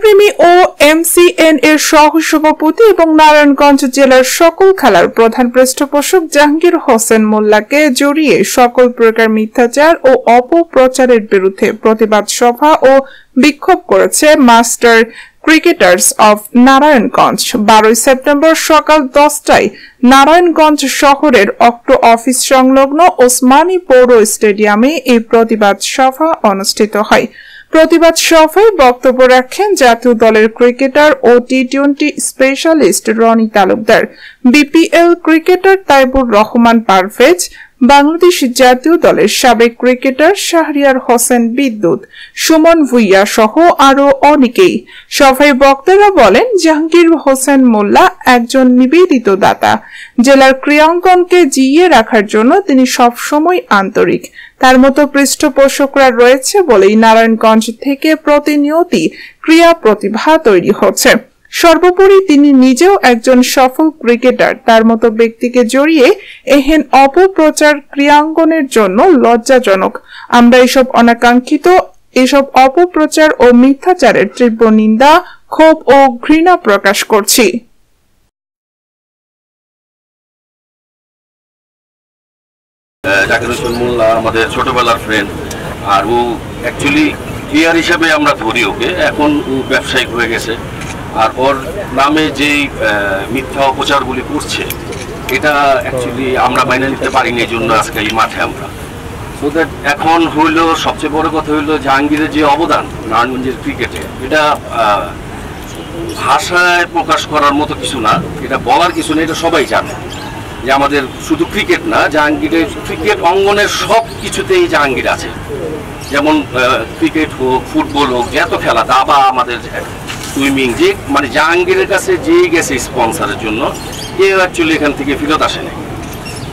ক্রীড়াপ্রেমী ও এমসিএন এর সহসভাপতি এবং নারায়ণগঞ্জ জেলার সকল খেলার প্রধান পৃষ্ঠপোষক জাহাঙ্গীর হোসেন মোল্লাকে জড়িয়ে সকল প্রকার মিথ্যাচার ও অপপ্রচারের বিরুদ্ধে প্রতিবাদ সভা ও বিক্ষোভ করেছে master cricketers of Narayanganj. 12 September সকাল 10টায় নারায়ণগঞ্জ শহরের অক্টো অফিস সংলগ্ন ওসমানী পৌর স্টেডিয়ামে এই প্রতিবাদ সভা অনুষ্ঠিত হয়। প্রতিবাদ সভায় বক্তব্য রাখেন জাতীয় দলের ক্রিকেটার ও টি-20 specialist Roni Talukdar, BPL cricketer Taibur Rahman Parvez, Bangladesh জাতীয় দলের সাবেক ক্রিকেটার শাহরিয়ার হোসেন বিদ্যুৎ, সুমন ভুইয়া সহ আরো অনেকেই। সভায় বক্তারা বলেন, জাহাঙ্গীর হোসেন মোল্লা একজন নিবেদিত দাতা। জেলার ক্রীড়াঙ্গনকে জিইয়ে রাখার জন্য তিনি সবসময় আন্তরিক। তার মতো পৃষ্ঠপোষকরা রয়েছে বলেই নারায়ণগঞ্জ থেকে প্রতিনিয়তই ক্রীড়া প্রতিভা তৈরি হচ্ছে। সর্বোপরি তিনি নিজেও একজন সফল ক্রিকেটার। তার মতো ব্যক্তিকে জড়িয়ে এহেন অপপ্রচার ক্রীড়াঙ্গনের জন্য লজ্জাজনক। আমরা এসব অপপ্রচার ও মিথ্যাচারের তীব্র নিন্দা, ক্ষোভ ও ঘৃণা প্রকাশ করছি। জাকির হোসেন মোল্লা আমাদের ছোটবেলার ফ্রেন্ড, আর ও অ্যাকচুয়ালি প্লেয়ার হিসেবে আমরা ধরি ওকে, এখন ও ব্যবসায়িক হয়ে গেছে। আর ওর নামে যেই মিথ্যা অপচারগুলি করছে এটা অ্যাকচুয়ালি আমরা মাইনে নিতে পারিনি, এই জন্য আজকে এই মাঠে আমরা। সো দ্যাট এখন হইলো সবচেয়ে বড় কথা হইলো জাহাঙ্গীরের যে অবদান নারায়ণগঞ্জের ক্রিকেটে, এটা ভাষায় প্রকাশ করার মতো কিছু না, এটা বলার কিছু না, এটা সবাই জানে যে আমাদের শুধু ক্রিকেট না, জাহাঙ্গীরের ক্রিকেট অঙ্গনের সব কিছুতেই জাহাঙ্গীর আছে। যেমন ক্রিকেট হোক, ফুটবল হোক, যত খেলা, দাবা, আমাদের সুইমিং, যে মানে জাহাঙ্গীরের কাছে যেই গেছে স্পন্সারের জন্য, কেউ অ্যাকচুয়ালি এখান থেকে ফেরত আসেনি।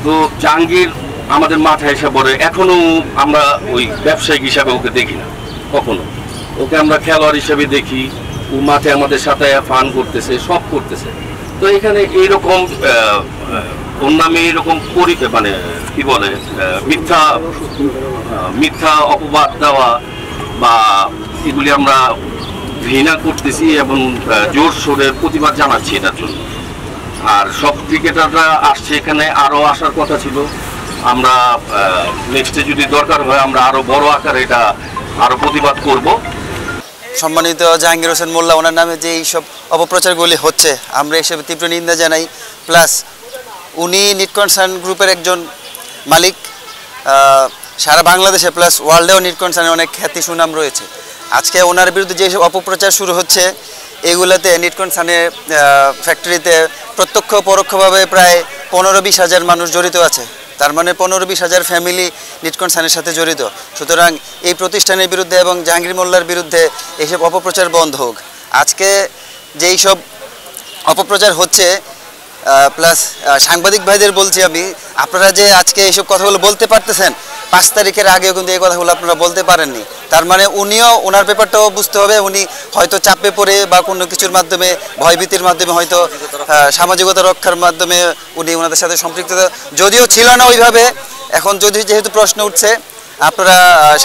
তো জাহাঙ্গীর আমাদের মাঠে এসে পড়ে, এখনো আমরা ওই ব্যবসায়িক হিসাবে ওকে দেখি না কখনো, ওকে আমরা খেলোয়াড় হিসাবে দেখি। ও মাঠে আমাদের সাথে ফান করতেছে, সব করতেছে। তো এখানে এইরকম ওর নামে এরকম মানে কি বলে মিথ্যা অপবাদ দেওয়া বা এগুলি আমরা ঘৃণা করতেছি এবং জোর সোরে প্রতিবাদ জানাচ্ছি এটার জন্য। আর সব ক্রিকেটাররা আসছে এখানে, আরও আসার কথা ছিল। আমরা নেক্সটে যদি দরকার হয় আমরা আরও বড় আকারে এটা আরও প্রতিবাদ করব। সম্মানিত জাহাঙ্গীর হোসেন মোল্লা, ওনার নামে যে এইসব অপপ্রচারগুলি হচ্ছে আমরা হিসেবে তীব্র নিন্দা জানাই। প্লাস উনি নিট কনসার্ন গ্রুপের একজন মালিক, সারা বাংলাদেশে প্লাস ওয়ার্ল্ডেও নিট কনসার্নের অনেক খ্যাতি সুনাম রয়েছে। আজকে ওনার বিরুদ্ধে যেসব অপপ্রচার শুরু হচ্ছে এগুলোতে নিট কনসার্নের ফ্যাক্টরিতে প্রত্যক্ষ পরোক্ষভাবে প্রায় 15-20 হাজার মানুষ জড়িত আছে। তার মানে 15-20 হাজার ফ্যামিলি নিট কনসার্নের সাথে জড়িত। সুতরাং এই প্রতিষ্ঠানের বিরুদ্ধে এবং জাহাঙ্গীর মোল্লার বিরুদ্ধে এইসব অপপ্রচার বন্ধ হোক। আজকে যেই সব অপপ্রচার হচ্ছে, প্লাস সাংবাদিক ভাইদের বলছি আমি, আপনারা যে আজকে এইসব কথাগুলো বলতে পারতেছেন, 5 তারিখের আগেও কিন্তু এই কথাগুলো আপনারা বলতে পারেননি। তার মানে উনিও ওনার ব্যাপারটাও বুঝতে হবে। উনি হয়তো চাপে পড়ে বা কোনো কিছুর মাধ্যমে, ভয়ভীতির মাধ্যমে, হয়তো সামাজিকতা রক্ষার মাধ্যমে উনি ওনাদের সাথে সম্পৃক্ততা যদিও ছিল না ওইভাবে। এখন যেহেতু প্রশ্ন উঠছে, আপনারা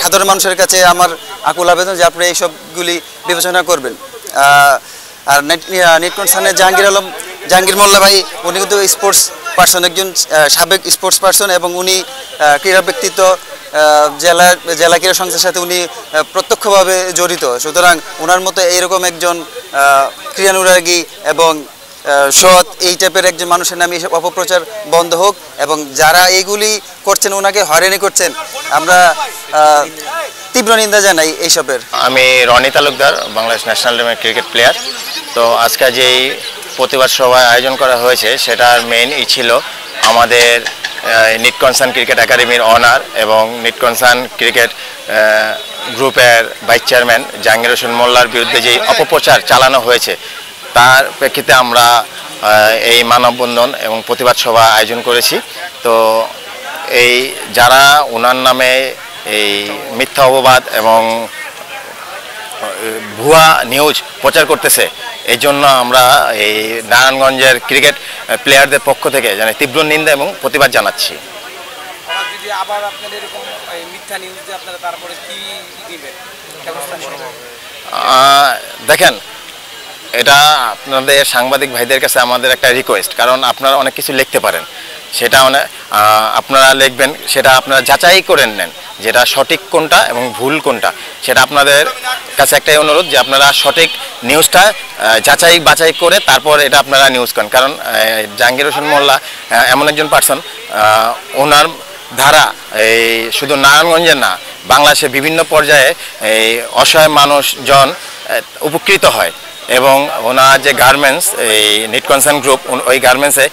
সাধারণ মানুষের কাছে আমার আকুল আবেদন যে আপনারা এইসবগুলি বিবেচনা করবেন। আর নিট কনসার্নের জাহাঙ্গীর মোল্লা ভাই, উনি কিন্তু স্পোর্টস পার্সন, একজন সাবেক স্পোর্টস পার্সন, এবং উনি ক্রীড়া ব্যক্তিত্ব, জেলা ক্রীড়া সংস্থার সাথে উনি প্রত্যক্ষভাবে জড়িত। সুতরাং ওনার মতো এইরকম একজন ক্রীড়ানুরাগী এবং সৎ এই টাইপের একজন মানুষের নামে এইসব অপপ্রচার বন্ধ হোক, এবং যারা এইগুলি করছেন, ওনাকে হয়রানি করছেন, আমরা তীব্র নিন্দা জানাই এইসবের। আমি রনি তালুকদার, বাংলাদেশ ন্যাশনাল টিমের ক্রিকেট প্লেয়ার। তো আজকে যেই প্রতিবাদ সভায় আয়োজন করা হয়েছে সেটার মেইন ছিল আমাদের নিট কনসার্ন ক্রিকেট একাডেমির অনার এবং নিট কনসার্ন ক্রিকেট গ্রুপের ভাইস চেয়ারম্যান জাহাঙ্গীর হোসেন মোল্লার বিরুদ্ধে যে অপপ্রচার চালানো হয়েছে তার প্রেক্ষিতে আমরা এই মানববন্ধন এবং প্রতিবাদ সভা আয়োজন করেছি। তো এই যারা ওনার নামে এই মিথ্যা অপবাদ এবং ভুয়া নিউজ প্রচার করতেছে, এই জন্য আমরা এই নারায়ণগঞ্জের ক্রিকেট প্লেয়ারদের পক্ষ থেকে তীব্র নিন্দা এবং প্রতিবাদ জানাচ্ছি। দেখেন, এটা আপনাদের সাংবাদিক ভাইদের কাছে আমাদের একটা রিকোয়েস্ট, কারণ আপনারা অনেক কিছু লিখতে পারেন, সেটা আপনারা লিখবেন, সেটা আপনারা যাচাই করে নেন যেটা সঠিক কোনটা এবং ভুল কোনটা। সেটা আপনাদের কাছে একটাই অনুরোধ যে আপনারা সঠিক নিউজটা যাচাই বাছাই করে তারপর এটা আপনারা নিউজ করেন। কারণ জাহাঙ্গীর হোসেন মোল্লা এমন একজন পার্সন, ওনার ধারা এই শুধু নারায়ণগঞ্জের না, বাংলাদেশের বিভিন্ন পর্যায়ে এই অসহায় মানুষজন উপকৃত হয়। এবং ওনার যে গার্মেন্টস, এই নিট কনসার্ন গ্রুপ, ওই গার্মেন্টসে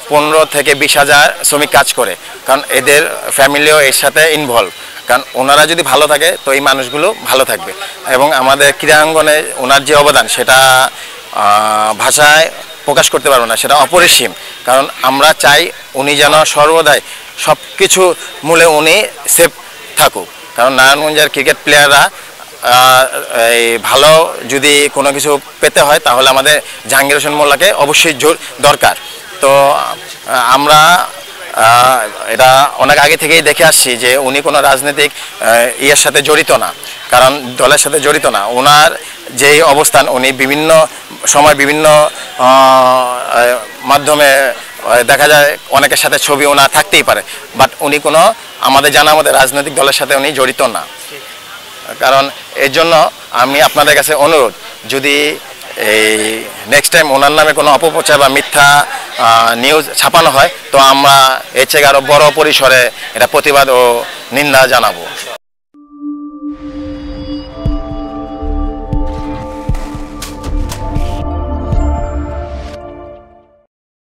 15 থেকে 20,000 শ্রমিক কাজ করে, কারণ এদের ফ্যামিলিও এর সাথে ইনভলভ। কারণ ওনারা যদি ভালো থাকে তো এই মানুষগুলো ভালো থাকবে। এবং আমাদের ক্রীড়াঙ্গনে ওনার যে অবদান সেটা ভাষায় প্রকাশ করতে পারবো না, সেটা অপরিসীম। কারণ আমরা চাই উনি যেন সর্বদাই সব কিছু মূলে উনি সেফ থাকুক। কারণ নারায়ণগঞ্জের ক্রিকেট প্লেয়াররা এই ভালো যদি কোনো কিছু পেতে হয় তাহলে আমাদের জাহাঙ্গীর হোসেন মোল্লাকে অবশ্যই দরকার। তো আমরা এটা অনেক আগে থেকেই দেখে আসছি যে উনি কোনো রাজনৈতিক ইয়ের সাথে জড়িত না, কারণ দলের সাথে জড়িত না। ওনার যেই অবস্থান, উনি বিভিন্ন সময় বিভিন্ন মাধ্যমে দেখা যায় অনেকের সাথে ছবি ওনার থাকতেই পারে, বাট উনি কোনো আমাদের জানা মতে রাজনৈতিক দলের সাথে উনি জড়িত না। কারণ এর জন্য আমি আপনাদের কাছে অনুরোধ, যদি এই নেক্সট টাইম ওনার নামে কোনো অপপ্রচার বা মিথ্যা নিউজ ছাপানো হয় তো আমরা এর চেয়ে আরও বড় পরিসরে এটা প্রতিবাদ ও নিন্দা জানাবো।